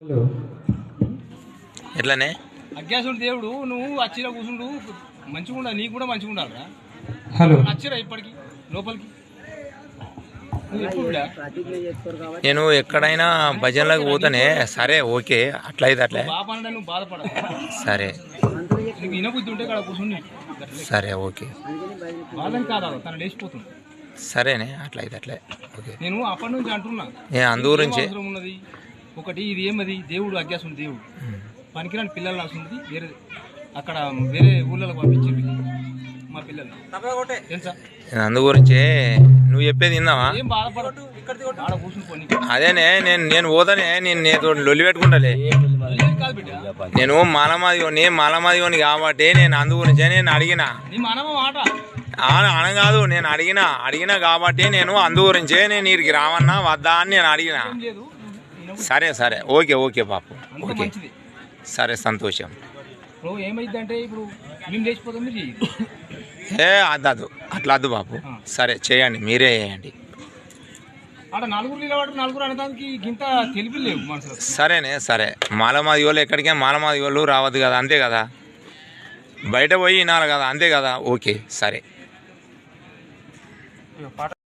Hello ఎట్లానే అజ్ఞాసుడు దేవుడు నువ్వు అచ్చిరా కూర్చుండు మంచిగా ఉండాలి, నీకు కూడా మంచిగా ఉండాలిరా. హలో అచ్చిరా ఇప్పటికి లోపలికి నువ్వు ఎప్పుడు బిడ్డా? నేను ఎక్కడైనా భజనలకు పోతానే సరే ఓకే అట్లయితే అట్లే బాప అంటే నువ్వు బాధపడాలి. సరే నీకు వినబుద్ధి ఉంటే ఇక్కడ కూర్చుని సరే ఓకే బాధని కాదా తను లేచిపోతుంది. సరేనే అట్లయితే అట్లే ఓకే నేను అప్పటి నుంచి అంటున్నా నేను అందు గురించి ఏం అవసరం ఉన్నది. ఒకటి ఇది ఏమది దేవుడు అజ్ఞాసుడు దేవుడు పనికిరాని పిల్లలు రాసింది వేరే అక్కడ వేరే ఊళ్ళలో పంపించింది మా పిల్లలు తెలుసా. నేను అందు గురించి నువ్వు చెప్పేది విన్నావా? ఏం బాధపడదు ఆడ కూర్చుని పోనీ అదేనే నేను పోతానే నేను నేను లొల్లి పెట్టుకుంటాలే. కాదు బిడ్డ, నేను మాలమాదిగోని కాబట్టి నేను అందు గురించే నేను అడిగిన నీ మనమ మాట అనగాదు నేను అడిగినా కాబట్టి నేను అందు గురించే నేను వీరికి రావన్నా వద్దా అని నేను అడిగిన. ఏం లేదు. సరే సరే ఓకే ఓకే బాపు అంత ఓకే మంచిది. సరే సంతోషం. ఇప్పుడు ఏమైంది అంటే ఇప్పుడు మేము లేచిపోతాం మీరు చెయ్యి. అద్దు అట్లా అద్దు బాపు. సరే చేయండి మీరే చేయండి. ఆడ నలుగురు నిలబడి నలుగురు అనడానికి ఇంత తెలిపి లేవు మనసులో. సరేనే సరే మాలమాది వాళ్ళు ఎక్కడికే మాలమాది వాళ్ళు రావద్దు కదా అంతే కదా, బయట పోయి వినాలి కదా అంతే కదా. ఓకే సరే.